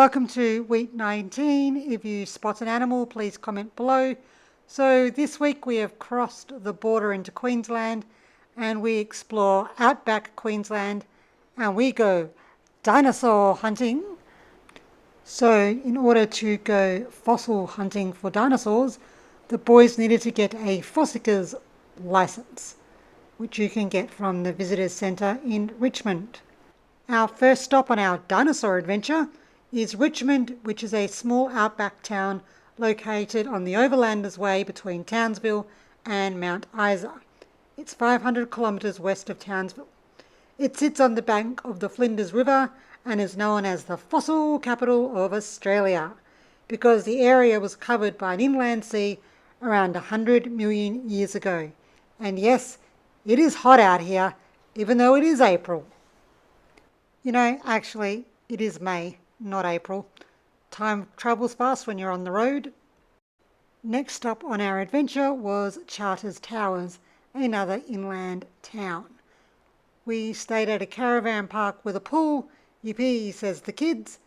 Welcome to week 19. If you spot an animal, please comment below. So this week we have crossed the border into Queensland and we explore Outback Queensland and we go dinosaur hunting. So in order to go fossil hunting for dinosaurs, the boys needed to get a fossickers license, which you can get from the Visitors Centre in Richmond. Our first stop on our dinosaur adventure is Richmond, which is a small outback town located on the Overlanders Way between Townsville and Mount Isa. It's 500 kilometres west of Townsville. It sits on the bank of the Flinders River and is known as the fossil capital of Australia because the area was covered by an inland sea around 100 million years ago. And yes, it is hot out here, even though it is April. You know, actually, it is May, not April. Time travels fast when you're on the road. Next stop on our adventure was Charters Towers, another inland town. We stayed at a caravan park with a pool, yippee, says the kids,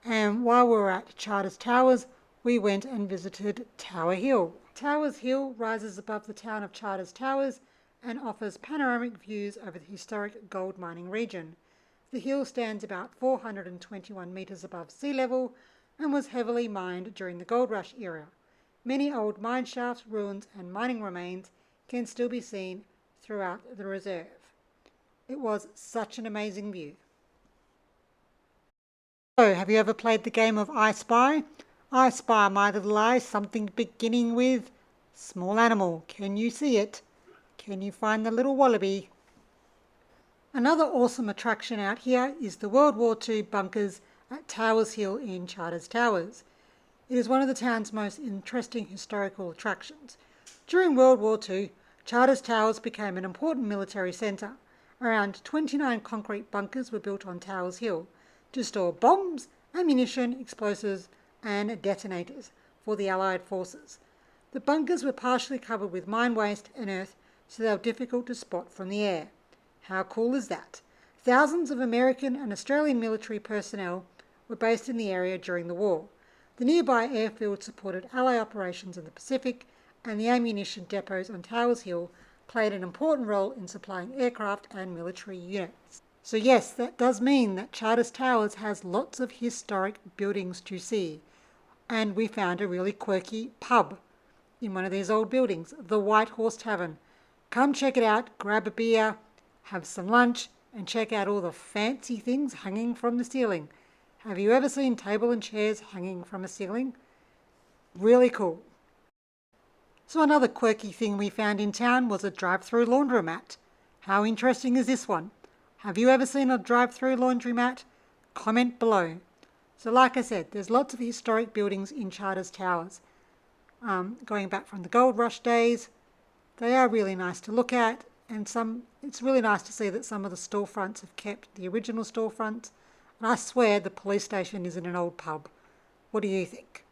and while we were at Charters Towers, we went and visited Tower Hill. Towers Hill rises above the town of Charters Towers and offers panoramic views over the historic gold mining region. The hill stands about 421 metres above sea level and was heavily mined during the gold rush era. Many old mine shafts, ruins and mining remains can still be seen throughout the reserve. It was such an amazing view. So, have you ever played the game of I Spy? I spy my little eye, something beginning with small animal. Can you see it? Can you find the little wallaby? Another awesome attraction out here is the WWII Bunkers at Towers Hill in Charters Towers. It is one of the town's most interesting historical attractions. During World War II, Charters Towers became an important military centre. Around 29 concrete bunkers were built on Towers Hill to store bombs, ammunition, explosives and detonators for the Allied forces. The bunkers were partially covered with mine waste and earth, so they were difficult to spot from the air. How cool is that? Thousands of American and Australian military personnel were based in the area during the war. The nearby airfield supported Allied operations in the Pacific, and the ammunition depots on Towers Hill played an important role in supplying aircraft and military units. So yes, that does mean that Charters Towers has lots of historic buildings to see. And we found a really quirky pub in one of these old buildings, the White Horse Tavern. Come check it out, grab a beer, have some lunch, and check out all the fancy things hanging from the ceiling. Have you ever seen table and chairs hanging from a ceiling? Really cool. So another quirky thing we found in town was a drive-through laundromat. How interesting is this one? Have you ever seen a drive-through laundromat? Comment below. So like I said, there's lots of historic buildings in Charters Towers. Going back from the gold rush days, they are really nice to look at, and it's really nice to see that some of the storefronts have kept the original storefronts. And I swear the police station is in an old pub. What do you think?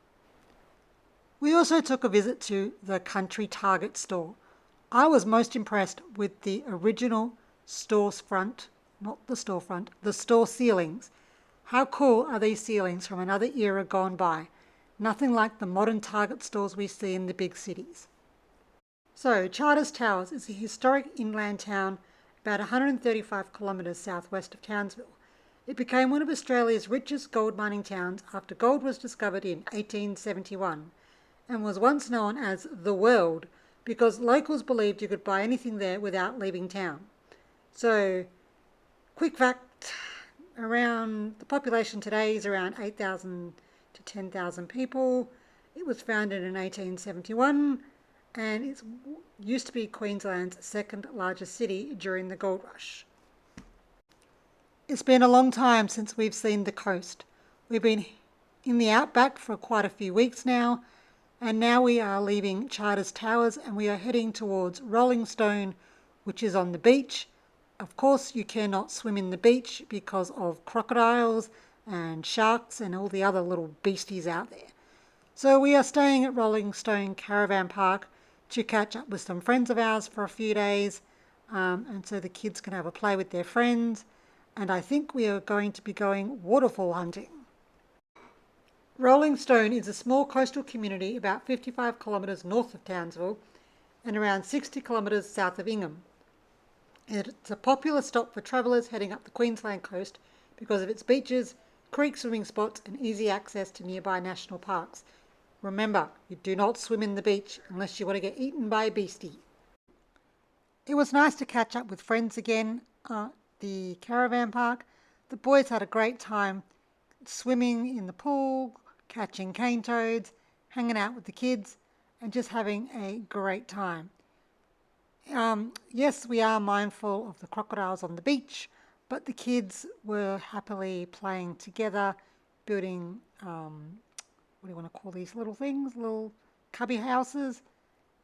We also took a visit to the Country Target store. I was most impressed with the original store's front, not the storefront, the store ceilings. How cool are these ceilings from another era gone by? Nothing like the modern Target stores we see in the big cities. So, Charters Towers is a historic inland town about 135 kilometres southwest of Townsville. It became one of Australia's richest gold mining towns after gold was discovered in 1871 and was once known as the world because locals believed you could buy anything there without leaving town. So, quick fact, around the population today is around 8,000 to 10,000 people. It was founded in 1871 and it used to be Queensland's second largest city during the gold rush. It's been a long time since we've seen the coast. We've been in the outback for quite a few weeks now, and now we are leaving Charters Towers and we are heading towards Rollingstone, which is on the beach. Of course, you cannot swim in the beach because of crocodiles and sharks and all the other little beasties out there. So we are staying at Rollingstone Caravan Park to catch up with some friends of ours for a few days, and so the kids can have a play with their friends. And I think we are going to be going waterfall hunting. Rollingstone is a small coastal community about 55 kilometres north of Townsville and around 60 kilometres south of Ingham. It's a popular stop for travellers heading up the Queensland coast because of its beaches, creek swimming spots and easy access to nearby national parks. Remember, you do not swim in the beach unless you want to get eaten by a beastie. It was nice to catch up with friends again at the caravan park. The boys had a great time swimming in the pool, catching cane toads, hanging out with the kids and just having a great time. Yes, we are mindful of the crocodiles on the beach, but the kids were happily playing together, building, what do you want to call these little things? Little cubby houses.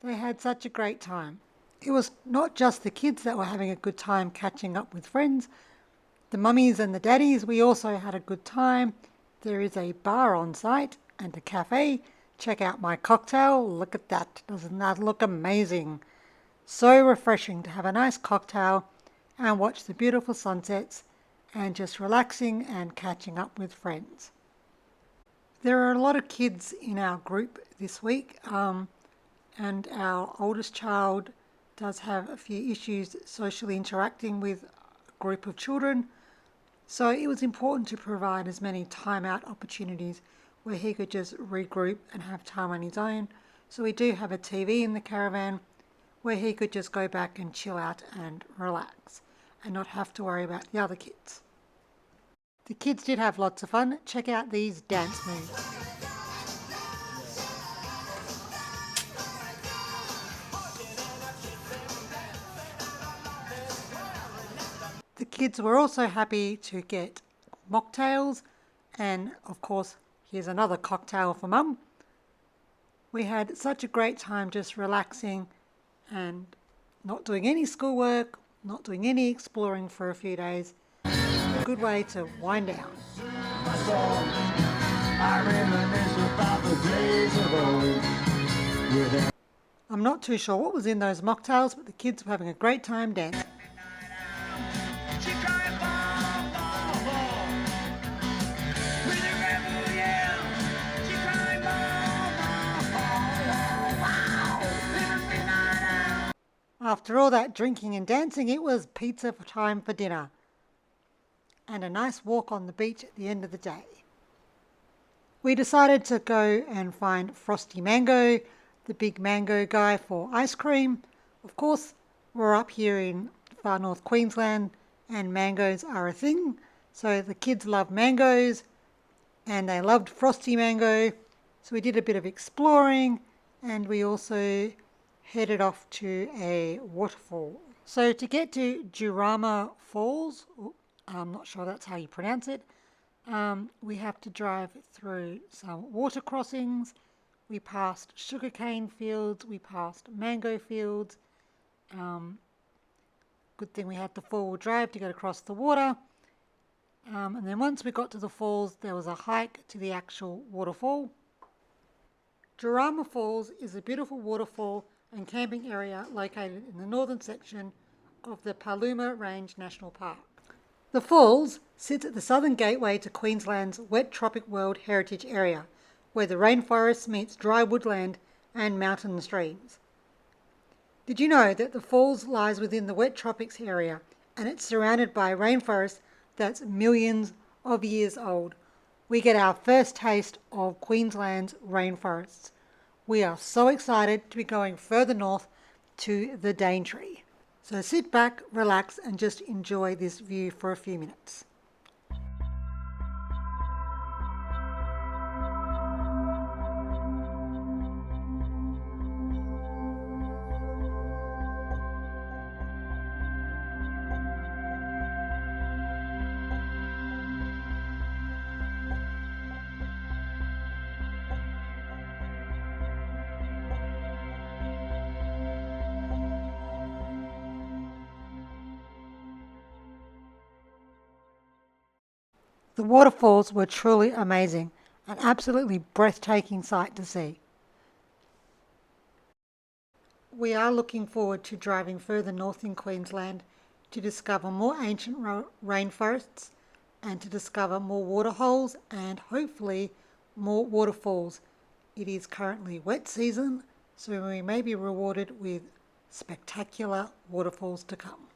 They had such a great time. It was not just the kids that were having a good time catching up with friends. The mummies and the daddies, we also had a good time. There is a bar on site and a cafe. Check out my cocktail. Look at that. Doesn't that look amazing? So refreshing to have a nice cocktail and watch the beautiful sunsets and just relaxing and catching up with friends. There are a lot of kids in our group this week, and our oldest child does have a few issues socially interacting with a group of children. So it was important to provide as many time out opportunities where he could just regroup and have time on his own. So we do have a TV in the caravan where he could just go back and chill out and relax and not have to worry about the other kids. The kids did have lots of fun. Check out these dance moves. The kids were also happy to get mocktails and of course here's another cocktail for mum. We had such a great time just relaxing and not doing any schoolwork, not doing any exploring for a few days. A good way to wind down. I'm not too sure what was in those mocktails, but the kids were having a great time dancing. After all that drinking and dancing, it was pizza time for dinner and a nice walk on the beach at the end of the day. We decided to go and find Frosty Mango, the big mango guy, for ice cream. Of course, we're up here in far north Queensland and mangoes are a thing. So the kids love mangoes and they loved Frosty Mango. So we did a bit of exploring and we also headed off to a waterfall. So to get to Jourama Falls, I'm not sure that's how you pronounce it, we have to drive through some water crossings. We passed sugarcane fields, we passed mango fields. Good thing we had the four-wheel drive to get across the water. And then once we got to the falls, there was a hike to the actual waterfall. Jourama Falls is a beautiful waterfall and camping area located in the northern section of the Paluma Range National Park. The falls sits at the southern gateway to Queensland's wet tropic world heritage area, where the rainforest meets dry woodland and mountain streams. Did you know that the falls lies within the wet tropics area and it's surrounded by rainforest that's millions of years old? We get our first taste of Queensland's rainforests. We are so excited to be going further north to the Daintree. So sit back, relax and just enjoy this view for a few minutes. The waterfalls were truly amazing, an absolutely breathtaking sight to see. We are looking forward to driving further north in Queensland to discover more ancient rainforests and to discover more waterholes and hopefully more waterfalls. It is currently wet season, so we may be rewarded with spectacular waterfalls to come.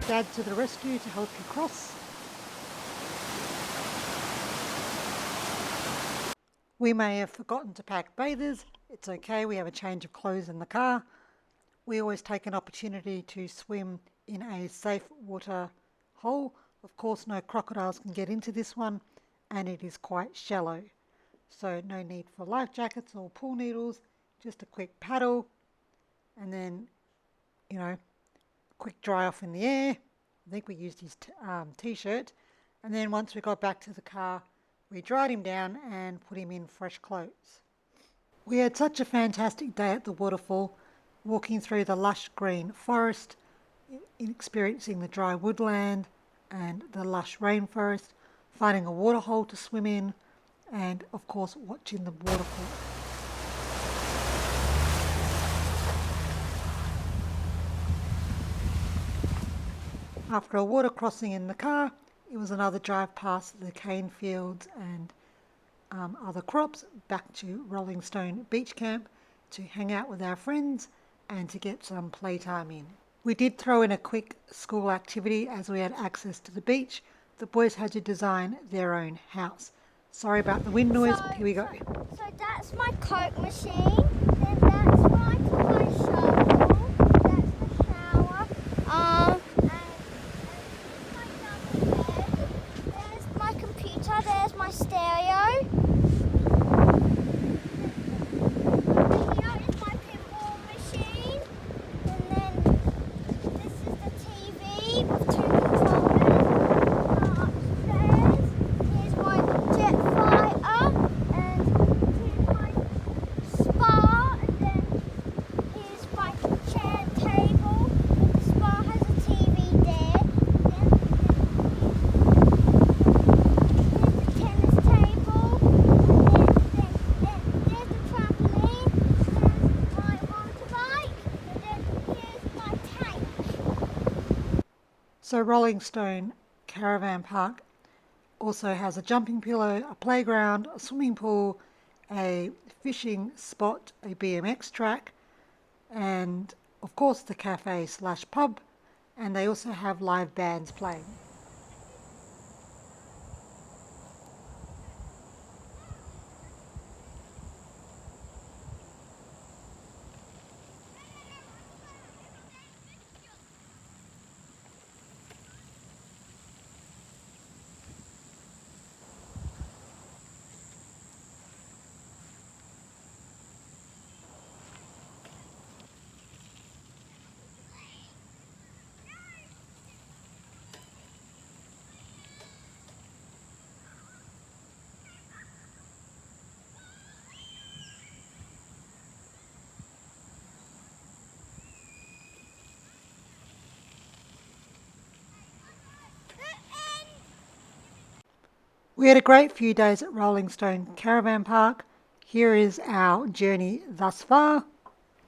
Dad to the rescue to help you cross. We may have forgotten to pack bathers. It's okay, we have a change of clothes in the car. We always take an opportunity to swim in a safe water hole. Of course, no crocodiles can get into this one, and it is quite shallow. So no need for life jackets or pool needles, just a quick paddle, and then, quick dry off in the air. I think we used his t-shirt, and then once we got back to the car, we dried him down and put him in fresh clothes. We had such a fantastic day at the waterfall, walking through the lush green forest, experiencing the dry woodland and the lush rainforest, finding a waterhole to swim in, and of course watching the waterfall. After a water crossing in the car, it was another drive past the cane fields and other crops back to Rollingstone Beach Camp to hang out with our friends and to get some playtime in. We did throw in a quick school activity as we had access to the beach. The boys had to design their own house. Sorry about the wind noise, but here we go. So that's my Coke machine, then that's my shovel, that's the shower, there's my computer, there's my stereo. Here is my pinball machine, and then this is the TV with two controllers. Upstairs, here's my jet fighter, and here's my spa, and then here's my chair and table. The spa has a TV there. Here's the tennis table, there's the trampoline, there's my motorbike, and then here's my tank. So Rollingstone Caravan Park also has a jumping pillow, a playground, a swimming pool, a fishing spot, a BMX track, and of course the cafe/pub, and they also have live bands playing. We had a great few days at Rollingstone Caravan Park. Here is our journey thus far.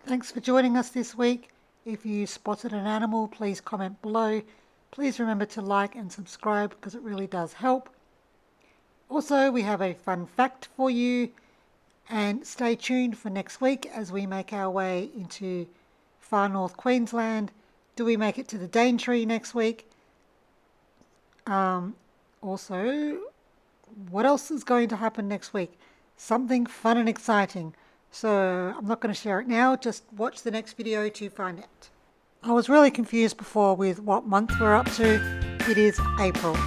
Thanks for joining us this week. If you spotted an animal, please comment below. Please remember to like and subscribe because it really does help. Also, we have a fun fact for you. And stay tuned for next week as we make our way into far north Queensland. Do we make it to the Daintree next week? Also, what else is going to happen next week? Something fun and exciting. So I'm not going to share it now, just watch the next video to find out. I was really confused before with what month we're up to. It is April.